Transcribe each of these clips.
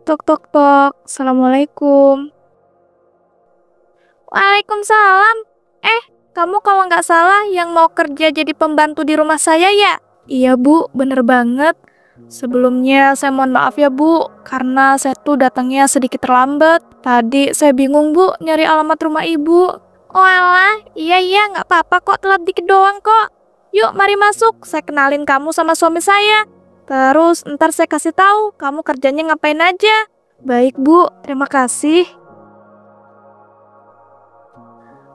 Tok tok tok. Assalamualaikum. Waalaikumsalam. Kamu kalau nggak salah yang mau kerja jadi pembantu di rumah saya ya? Iya bu, bener banget. Sebelumnya saya mohon maaf ya bu, karena saya tuh datangnya sedikit terlambat. Tadi saya bingung bu, nyari alamat rumah ibu. Oh alah, iya nggak apa-apa kok, telat dikit doang kok. Yuk mari masuk, saya kenalin kamu sama suami saya. Terus ntar saya kasih tahu kamu kerjanya ngapain aja. Baik bu, terima kasih.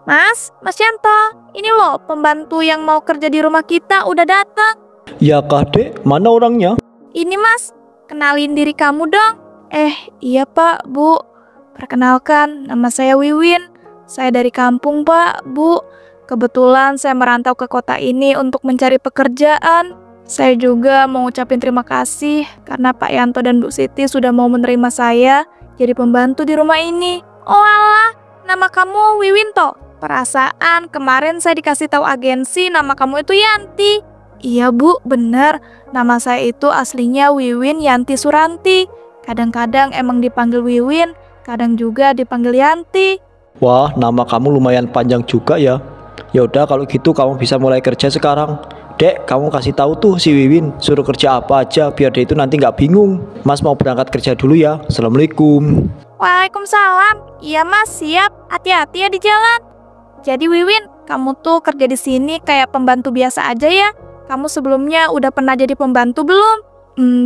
Mas Yanto, ini loh pembantu yang mau kerja di rumah kita udah datang. Ya kah dek, mana orangnya? Ini mas, kenalin diri kamu dong. Iya pak, bu. Perkenalkan, nama saya Wiwin. Saya dari kampung pak, bu. Kebetulan saya merantau ke kota ini untuk mencari pekerjaan. Saya juga mau ngucapin terima kasih karena Pak Yanto dan Bu Siti sudah mau menerima saya jadi pembantu di rumah ini. Oh alah, nama kamu Wiwin toh? Perasaan kemarin saya dikasih tahu agensi nama kamu itu Yanti. Iya bu, bener. Nama saya itu aslinya Wiwin Yanti Suranti. Kadang-kadang emang dipanggil Wiwin, kadang juga dipanggil Yanti. Wah, nama kamu lumayan panjang juga ya. Ya udah kalau gitu kamu bisa mulai kerja sekarang. Dek, kamu kasih tahu tuh si Wiwin suruh kerja apa aja biar dia itu nanti nggak bingung. Mas mau berangkat kerja dulu ya. Assalamualaikum. Waalaikumsalam. Iya mas, siap. Hati-hati ya di jalan. Jadi Wiwin, kamu tuh kerja di sini kayak pembantu biasa aja ya? Kamu sebelumnya udah pernah jadi pembantu belum?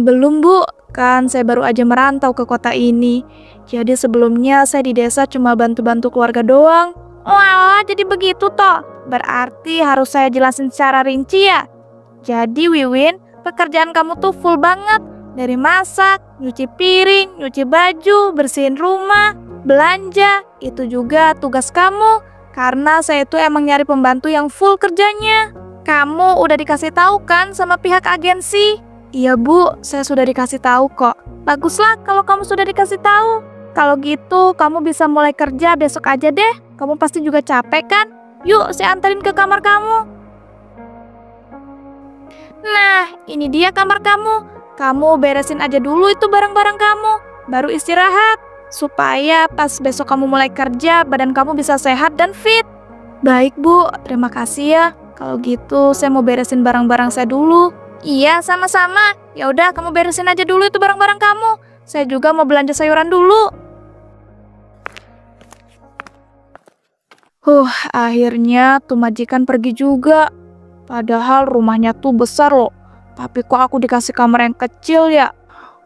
Belum bu, kan saya baru aja merantau ke kota ini. Jadi sebelumnya saya di desa cuma bantu-bantu keluarga doang. Oh alah, jadi begitu toh? Berarti harus saya jelasin secara rinci ya? Jadi Wiwin, pekerjaan kamu tuh full banget. Dari masak, nyuci piring, nyuci baju, bersihin rumah, belanja. Itu juga tugas kamu. Karena saya itu emang nyari pembantu yang full kerjanya. Kamu udah dikasih tahu kan sama pihak agensi? Iya bu, saya sudah dikasih tahu kok. Baguslah kalau kamu sudah dikasih tahu. Kalau gitu kamu bisa mulai kerja besok aja deh. Kamu pasti juga capek kan? Yuk saya anterin ke kamar kamu. Nah, ini dia kamar kamu. Kamu beresin aja dulu itu barang-barang kamu. Baru istirahat. Supaya pas besok kamu mulai kerja, badan kamu bisa sehat dan fit. Baik bu, terima kasih ya. Kalau gitu saya mau beresin barang-barang saya dulu. Iya, sama-sama. Ya udah, kamu beresin aja dulu itu barang-barang kamu. Saya juga mau belanja sayuran dulu. Akhirnya tuh majikan pergi juga. Padahal rumahnya tuh besar loh. Tapi kok aku dikasih kamar yang kecil ya?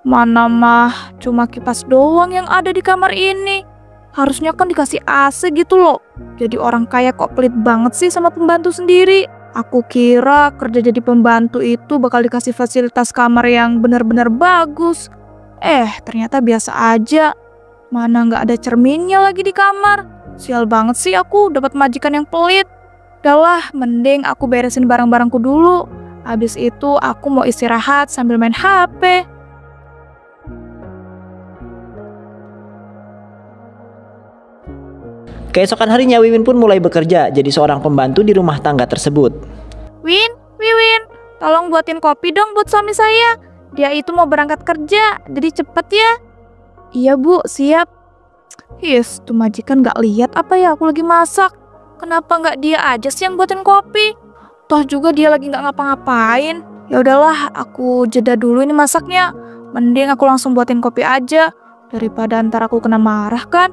Mana mah cuma kipas doang yang ada di kamar ini. Harusnya kan dikasih AC gitu loh. Jadi orang kaya kok pelit banget sih sama pembantu sendiri. Aku kira kerja jadi pembantu itu bakal dikasih fasilitas kamar yang benar-benar bagus. Ternyata biasa aja. Mana nggak ada cerminnya lagi di kamar. Sial banget sih aku dapat majikan yang pelit. Udahlah, mending aku beresin barang-barangku dulu. Habis itu aku mau istirahat sambil main HP. Keesokan harinya Wiwin pun mulai bekerja jadi seorang pembantu di rumah tangga tersebut. Wiwin, tolong buatin kopi dong buat suami saya. Dia itu mau berangkat kerja, jadi cepet ya. Iya bu, siap. Tuh majikan gak lihat apa ya aku lagi masak. Kenapa nggak dia aja sih yang buatin kopi? Toh juga dia lagi nggak ngapa-ngapain. Ya udahlah, aku jeda dulu ini masaknya. Mending aku langsung buatin kopi aja daripada ntar aku kena marah kan.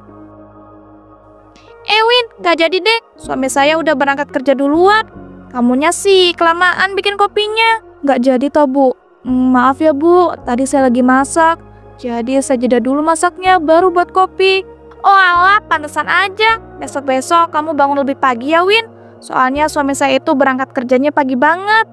Win, gak jadi deh. Suami saya udah berangkat kerja duluan. Kamunya sih kelamaan bikin kopinya. Gak jadi toh bu. Maaf ya bu, tadi saya lagi masak. Jadi saya jeda dulu masaknya, baru buat kopi. Oh alah, pantesan aja. Besok-besok kamu bangun lebih pagi ya Win. Soalnya suami saya itu berangkat kerjanya pagi banget.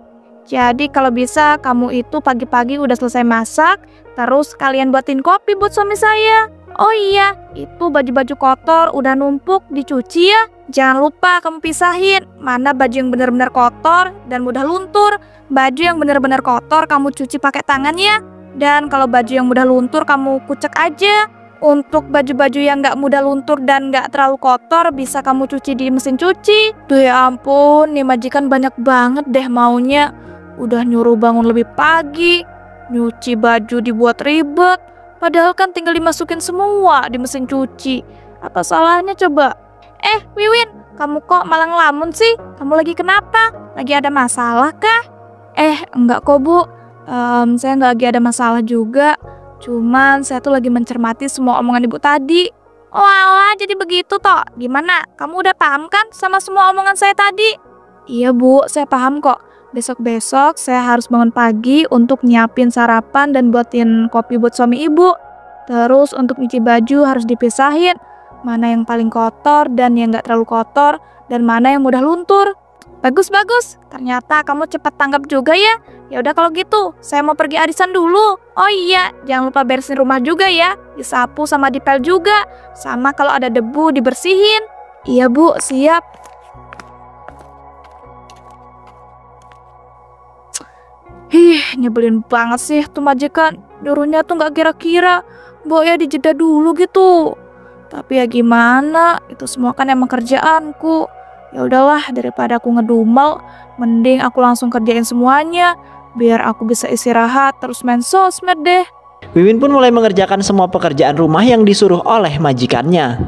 Jadi kalau bisa kamu itu pagi-pagi udah selesai masak, terus kalian buatin kopi buat suami saya. Oh iya, itu baju-baju kotor udah numpuk dicuci ya. Jangan lupa kamu pisahin mana baju yang benar-benar kotor dan mudah luntur. Baju yang benar-benar kotor kamu cuci pakai tangan ya. Dan kalau baju yang mudah luntur kamu kucek aja. Untuk baju-baju yang nggak mudah luntur dan nggak terlalu kotor bisa kamu cuci di mesin cuci. Duh ya ampun, nih majikan banyak banget deh maunya. Udah nyuruh bangun lebih pagi, nyuci baju dibuat ribet. Padahal kan tinggal dimasukin semua di mesin cuci. Apa salahnya coba? Wiwin, kamu kok malah ngelamun sih? Kamu lagi kenapa? Lagi ada masalah kah? Enggak kok Bu. Saya nggak lagi ada masalah juga. Cuman saya tuh lagi mencermati semua omongan Ibu tadi. Oh alah, jadi begitu toh. Gimana? Kamu udah paham kan sama semua omongan saya tadi? Iya Bu, saya paham kok. Besok-besok saya harus bangun pagi untuk nyiapin sarapan dan buatin kopi buat suami Ibu. Terus untuk nyuci baju harus dipisahin. Mana yang paling kotor dan yang nggak terlalu kotor. Dan mana yang mudah luntur. Bagus. Ternyata kamu cepat tanggap juga ya. Ya udah kalau gitu, saya mau pergi arisan dulu. Oh iya, jangan lupa beresin rumah juga ya. Disapu sama dipel juga. Sama kalau ada debu dibersihin. Iya Bu, siap. Nyebelin banget sih tuh majikan. Nyuruhnya tuh nggak kira-kira. Mbok ya dijeda dulu gitu. Tapi ya gimana? Itu semua kan emang kerjaanku. Ya udahlah, daripada aku ngedumel, mending aku langsung kerjain semuanya. Biar aku bisa istirahat terus main sosmed deh. Wiwin pun mulai mengerjakan semua pekerjaan rumah yang disuruh oleh majikannya.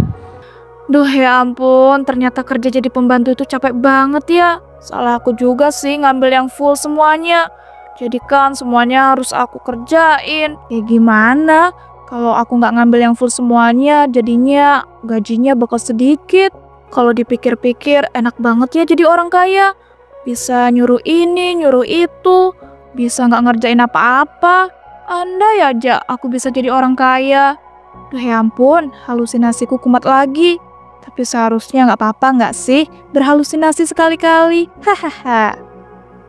Duh ya ampun, ternyata kerja jadi pembantu itu capek banget ya. Salah aku juga sih ngambil yang full semuanya. Jadi kan semuanya harus aku kerjain. Ya gimana? Kalau aku nggak ngambil yang full semuanya, jadinya gajinya bakal sedikit. Kalau dipikir-pikir enak banget ya jadi orang kaya. Bisa nyuruh ini, nyuruh itu. Bisa nggak ngerjain apa-apa. Andai aja aku bisa jadi orang kaya. Duh ya ampun, halusinasiku kumat lagi. Tapi seharusnya nggak apa-apa nggak sih berhalusinasi sekali-kali. Hahaha.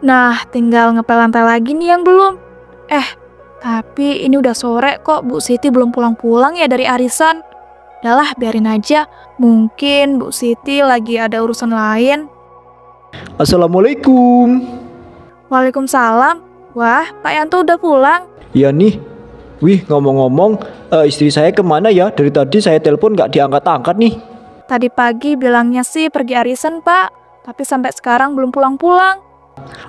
Nah, tinggal ngepel lantai lagi nih yang belum. Tapi ini udah sore kok Bu Siti belum pulang-pulang ya dari arisan. Udahlah, biarin aja. Mungkin Bu Siti lagi ada urusan lain. Assalamualaikum. Waalaikumsalam. Wah, Pak Yanto udah pulang. Ya nih. Wih, ngomong-ngomong, istri saya kemana ya? Dari tadi saya telepon nggak diangkat-angkat nih. Tadi pagi bilangnya sih pergi arisan, Pak. Tapi sampai sekarang belum pulang-pulang.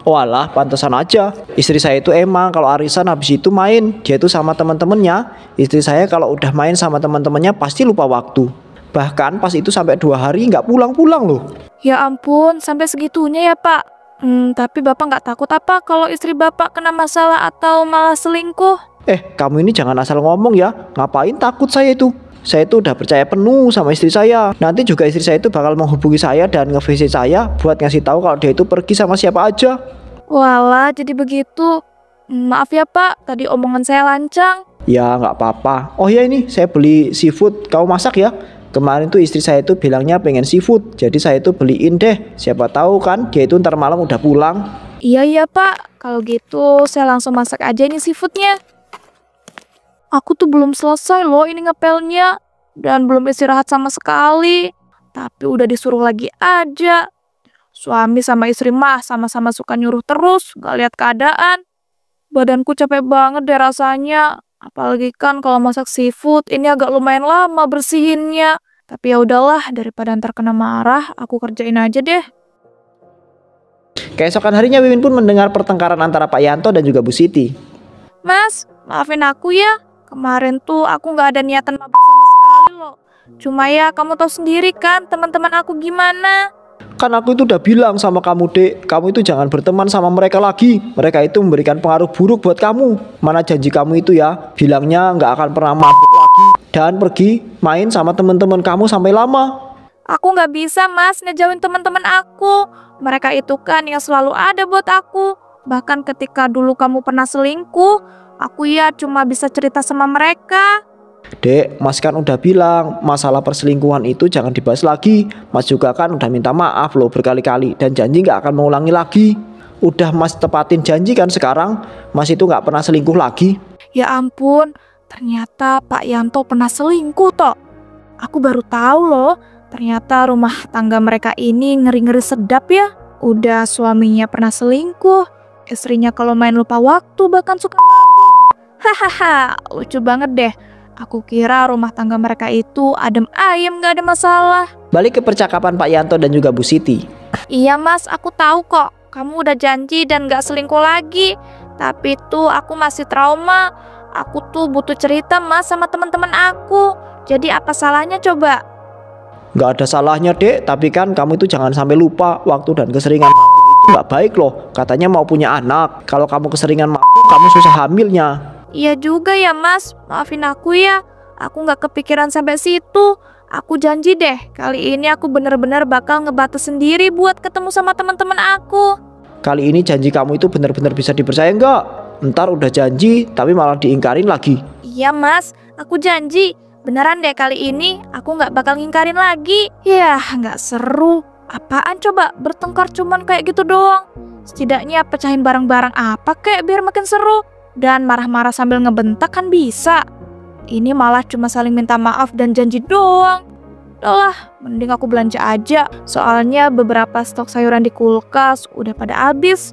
Oh alah, pantesan aja. Istri saya itu emang kalau arisan habis itu main. Dia itu sama teman-temannya. Istri saya kalau udah main sama teman-temannya pasti lupa waktu. Bahkan pas itu sampai 2 hari nggak pulang-pulang loh. Ya ampun, sampai segitunya ya Pak. Tapi Bapak nggak takut apa kalau istri Bapak kena masalah atau malah selingkuh? Kamu ini jangan asal ngomong ya. Ngapain takut saya itu? Saya itu udah percaya penuh sama istri saya. Nanti juga istri saya itu bakal menghubungi saya dan nge-VC saya buat ngasih tahu kalau dia itu pergi sama siapa aja. Walah, jadi begitu. Maaf ya Pak, tadi omongan saya lancang. Ya nggak apa-apa. Oh ya ini saya beli seafood. Kamu masak ya? Kemarin tuh istri saya itu bilangnya pengen seafood. Jadi saya itu beliin deh. Siapa tahu kan dia itu ntar malam udah pulang. Iya Pak, kalau gitu saya langsung masak aja ini seafoodnya. Aku tuh belum selesai loh ini ngepelnya. Dan belum istirahat sama sekali. Tapi udah disuruh lagi aja. Suami sama istri mah sama-sama suka nyuruh terus, gak lihat keadaan. Badanku capek banget deh rasanya. Apalagi kan kalau masak seafood ini agak lumayan lama bersihinnya. Tapi ya udahlah, daripada ntar kena marah, aku kerjain aja deh. Keesokan harinya Wiwin pun mendengar pertengkaran antara Pak Yanto dan juga Bu Siti. Mas, maafin aku ya. Kemarin tuh aku gak ada niatan mabuk sama sekali loh. Cuma ya kamu tahu sendiri kan teman-teman aku gimana. Kan aku itu udah bilang sama kamu Dek, kamu itu jangan berteman sama mereka lagi. Mereka itu memberikan pengaruh buruk buat kamu. Mana janji kamu itu ya, bilangnya nggak akan pernah mabuk lagi dan pergi main sama teman-teman kamu sampai lama. Aku nggak bisa Mas ngejauhin teman-teman aku. Mereka itu kan yang selalu ada buat aku. Bahkan ketika dulu kamu pernah selingkuh, aku ya cuma bisa cerita sama mereka. Dek, Mas kan udah bilang masalah perselingkuhan itu jangan dibahas lagi. Mas juga kan udah minta maaf loh berkali-kali dan janji nggak akan mengulangi lagi. Udah Mas tepatin janji kan sekarang Mas itu nggak pernah selingkuh lagi. Ya ampun, ternyata Pak Yanto pernah selingkuh toh. Aku baru tahu loh, ternyata rumah tangga mereka ini ngeri-ngeri sedap ya. Udah suaminya pernah selingkuh, istrinya kalau main lupa waktu bahkan suka mabuk. Hahaha, lucu banget deh. Aku kira rumah tangga mereka itu adem ayem gak ada masalah. Balik ke percakapan Pak Yanto dan juga Bu Siti. Iya Mas, aku tahu kok. Kamu udah janji dan gak selingkuh lagi. Tapi tuh aku masih trauma. Aku tuh butuh cerita Mas sama teman-teman aku. Jadi apa salahnya coba? Nggak ada salahnya dek, tapi kan kamu itu jangan sampai lupa waktu dan keseringan mabuk itu nggak baik loh. Katanya mau punya anak, kalau kamu keseringan mabuk kamu susah hamilnya. Iya juga ya Mas, maafin aku ya. Aku nggak kepikiran sampai situ. Aku janji deh, kali ini aku bener-bener bakal ngebatas sendiri buat ketemu sama teman-teman aku. Kali ini janji kamu itu benar-benar bisa dipercaya nggak? Ntar udah janji tapi malah diingkarin lagi. Iya Mas, aku janji. Beneran deh kali ini aku nggak bakal ngingkarin lagi. Yah, nggak seru. Apaan coba bertengkar cuman kayak gitu doang. Setidaknya pecahin barang-barang apa kek biar makin seru. Dan marah-marah sambil ngebentak kan bisa. Ini malah cuma saling minta maaf dan janji doang. Udah lah, mending aku belanja aja. Soalnya beberapa stok sayuran di kulkas udah pada habis.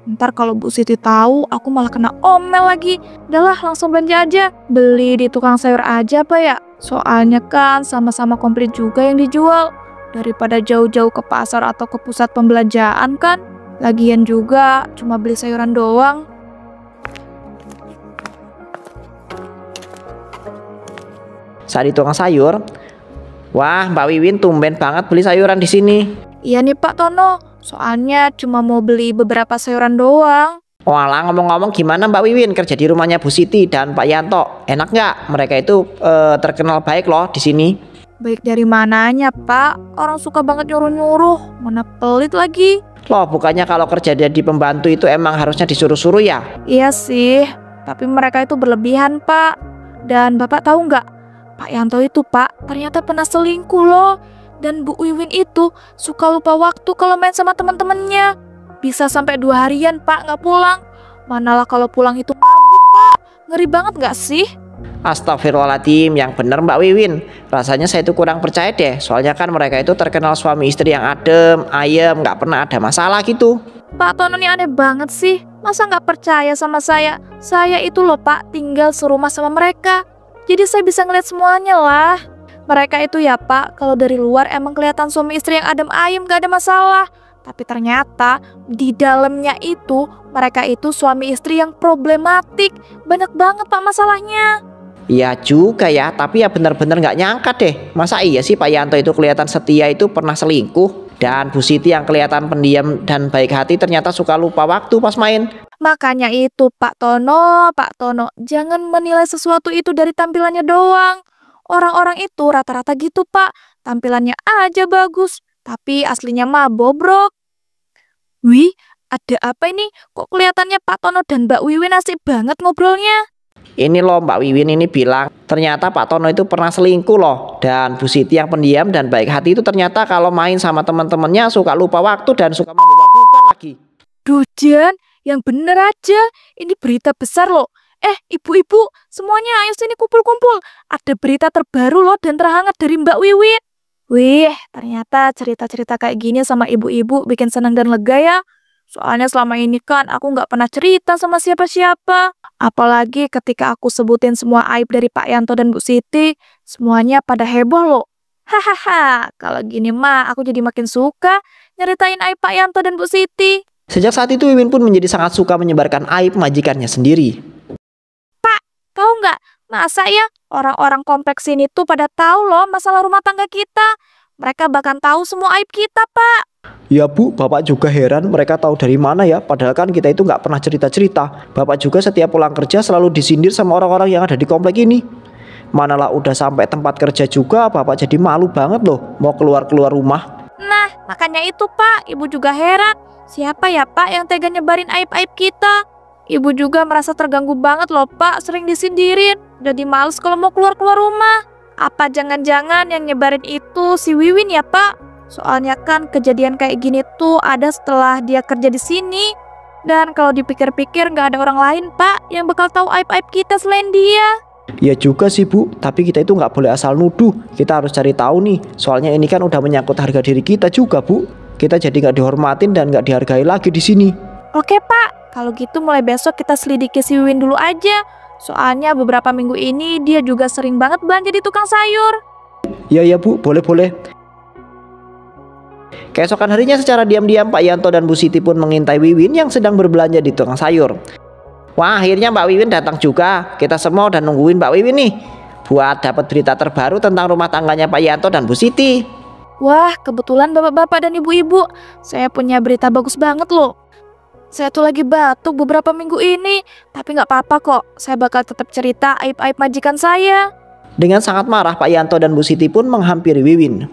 Ntar kalau Bu Siti tahu, aku malah kena omel lagi. Udah lah, langsung belanja aja. Beli di tukang sayur aja apa ya? Soalnya kan sama-sama komplit juga yang dijual. Daripada jauh-jauh ke pasar atau ke pusat pembelanjaan kan. Lagian juga cuma beli sayuran doang. Saat di tukang sayur, wah Mbak Wiwin tumben banget beli sayuran di sini. Iya nih Pak Tono, soalnya cuma mau beli beberapa sayuran doang. Walah, ngomong-ngomong gimana Mbak Wiwin kerja di rumahnya Bu Siti dan Pak Yanto? Enak nggak? Mereka itu terkenal baik loh di sini. Baik dari mananya Pak? Orang suka banget nyuruh-nyuruh, mana pelit lagi. Loh, bukannya kalau kerja di pembantu itu emang harusnya disuruh-suruh ya? Iya sih, tapi mereka itu berlebihan Pak. Dan Bapak tahu nggak? Pak Yanto itu Pak, ternyata pernah selingkuh loh. Dan Bu Wiwin itu suka lupa waktu kalau main sama teman-temannya. Bisa sampai 2 harian Pak nggak pulang. Manalah kalau pulang itu mabuk Pak. Ngeri banget nggak sih? Astagfirullahaladzim, yang bener Mbak Wiwin. Rasanya saya itu kurang percaya deh. Soalnya kan mereka itu terkenal suami istri yang adem, ayem, nggak pernah ada masalah gitu. Pak Tono ini aneh banget sih. Masa nggak percaya sama saya? Saya itu loh Pak tinggal serumah sama mereka. Jadi saya bisa ngeliat semuanya lah. Mereka itu ya Pak, kalau dari luar emang kelihatan suami istri yang adem ayem gak ada masalah. Tapi ternyata di dalamnya itu mereka itu suami istri yang problematik. Banyak banget Pak masalahnya. Iya juga ya, tapi ya bener-bener nggak nyangka deh. Masa iya sih Pak Yanto itu kelihatan setia itu pernah selingkuh? Dan Bu Siti yang kelihatan pendiam dan baik hati ternyata suka lupa waktu pas main. Makanya itu Pak Tono, jangan menilai sesuatu itu dari tampilannya doang. Orang-orang itu rata-rata gitu Pak, tampilannya aja bagus, tapi aslinya mah bobrok. Wih, ada apa ini? Kok kelihatannya Pak Tono dan Mbak Wiwin asik banget ngobrolnya? Ini loh Mbak Wiwin ini bilang, ternyata Pak Tono itu pernah selingkuh loh. Dan Bu Siti yang pendiam dan baik hati itu ternyata kalau main sama teman-temannya suka lupa waktu dan suka mabuk-mabukan lagi. Duh Jan, yang bener aja, ini berita besar loh. Ibu-ibu, semuanya ayo sini kumpul-kumpul. Ada berita terbaru loh dan terhangat dari Mbak Wiwin. Wih, ternyata cerita-cerita kayak gini sama ibu-ibu bikin senang dan lega ya. Soalnya selama ini kan aku nggak pernah cerita sama siapa-siapa. Apalagi ketika aku sebutin semua aib dari Pak Yanto dan Bu Siti, semuanya pada heboh loh. Hahaha, kalau gini mah aku jadi makin suka nyeritain aib Pak Yanto dan Bu Siti. Sejak saat itu Wiwin pun menjadi sangat suka menyebarkan aib majikannya sendiri. Tahu nggak, masa ya orang-orang kompleks sini tuh pada tahu loh masalah rumah tangga kita. Mereka bahkan tahu semua aib kita, Pak. Ya Bu, Bapak juga heran mereka tahu dari mana ya. Padahal kan kita itu nggak pernah cerita-cerita. Bapak juga setiap pulang kerja selalu disindir sama orang-orang yang ada di komplek ini. Manalah udah sampai tempat kerja juga Bapak jadi malu banget loh mau keluar-keluar rumah. Nah, makanya itu Pak, Ibu juga heran. Siapa ya Pak yang tega nyebarin aib-aib kita? Ibu juga merasa terganggu banget loh Pak, sering disindirin. Jadi males kalau mau keluar-keluar rumah. Apa jangan-jangan yang nyebarin itu si Wiwin ya Pak? Soalnya kan kejadian kayak gini tuh ada setelah dia kerja di sini. Dan kalau dipikir-pikir nggak ada orang lain Pak yang bakal tahu aib-aib kita selain dia. Ya juga sih Bu, tapi kita itu nggak boleh asal nuduh. Kita harus cari tahu nih. Soalnya ini kan udah menyangkut harga diri kita juga Bu. Kita jadi nggak dihormatin dan nggak dihargai lagi di sini. Oke Pak, kalau gitu mulai besok kita selidiki si Wiwin dulu aja. Soalnya beberapa minggu ini dia juga sering banget belanja di tukang sayur. Ya Bu, boleh. Keesokan harinya secara diam-diam Pak Yanto dan Bu Siti pun mengintai Wiwin yang sedang berbelanja di tukang sayur. Wah, akhirnya Mbak Wiwin datang juga. Kita semua udah nungguin Mbak Wiwin nih buat dapat berita terbaru tentang rumah tangganya Pak Yanto dan Bu Siti. Wah, kebetulan bapak-bapak dan ibu-ibu, saya punya berita bagus banget loh. Saya tuh lagi batuk beberapa minggu ini, tapi nggak apa-apa kok. Saya bakal tetap cerita aib-aib majikan saya. Dengan sangat marah, Pak Yanto dan Bu Siti pun menghampiri Wiwin.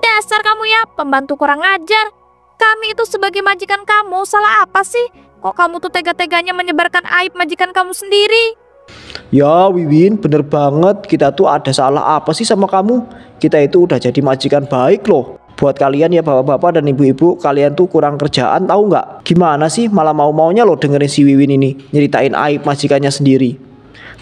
Dasar kamu ya, pembantu kurang ajar. Kami itu sebagai majikan kamu, salah apa sih? Kok kamu tuh tega-teganya menyebarkan aib majikan kamu sendiri? Ya Wiwin, bener banget. Kita tuh ada salah apa sih sama kamu? Kita itu udah jadi majikan baik loh. Buat kalian ya bapak-bapak dan ibu-ibu, kalian tuh kurang kerjaan tahu nggak? Gimana sih malah mau-maunya loh dengerin si Wiwin ini nyeritain aib majikannya sendiri.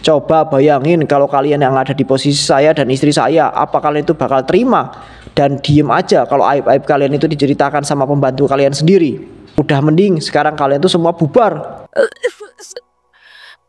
Coba bayangin kalau kalian yang ada di posisi saya dan istri saya, apa kalian itu bakal terima dan diem aja kalau aib-aib kalian itu diceritakan sama pembantu kalian sendiri? Udah mending sekarang kalian tuh semua bubar.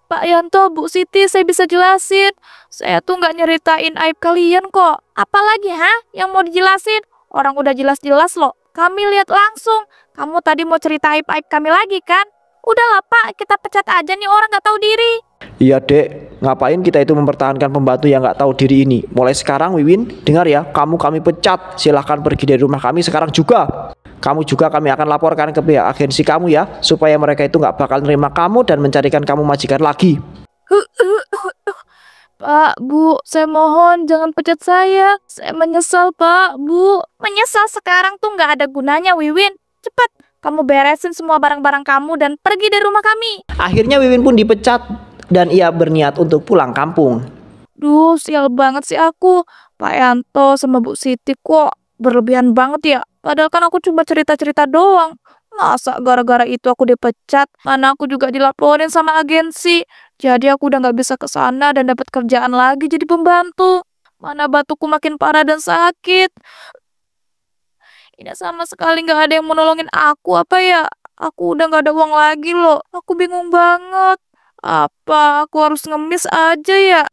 Pak Yanto, Bu Siti, saya bisa jelasin. Saya tuh nggak nyeritain aib kalian kok. Apalagi yang mau dijelasin? Orang udah jelas-jelas loh. Kami lihat langsung. Kamu tadi mau cerita aib-aib kami lagi kan? Udahlah Pak, kita pecat aja nih orang nggak tahu diri. Iya dek, ngapain kita itu mempertahankan pembantu yang nggak tahu diri ini? Mulai sekarang Wiwin, dengar ya, kami pecat. Silahkan pergi dari rumah kami sekarang juga. Kamu juga kami akan laporkan ke pihak agensi kamu ya, supaya mereka itu nggak bakal nerima kamu dan mencarikan kamu majikan lagi. Pak, Bu, saya mohon jangan pecat saya. Saya menyesal Pak, Bu. Menyesal sekarang tuh nggak ada gunanya Wiwin. Cepat, kamu beresin semua barang-barang kamu dan pergi dari rumah kami. Akhirnya Wiwin pun dipecat dan ia berniat untuk pulang kampung. Duh, sial banget sih aku. Pak Yanto sama Bu Siti kok berlebihan banget ya. Padahal kan aku cuma cerita-cerita doang. Masa gara-gara itu aku dipecat? Mana aku juga dilaporin sama agensi. Jadi aku udah nggak bisa ke sana dan dapat kerjaan lagi jadi pembantu. Mana batukku makin parah dan sakit. Ini sama sekali nggak ada yang mau nolongin aku apa ya? Aku udah nggak ada uang lagi loh. Aku bingung banget. Apa aku harus ngemis aja ya?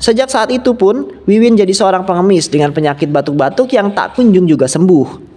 Sejak saat itu pun, Wiwin jadi seorang pengemis dengan penyakit batuk-batuk yang tak kunjung juga sembuh.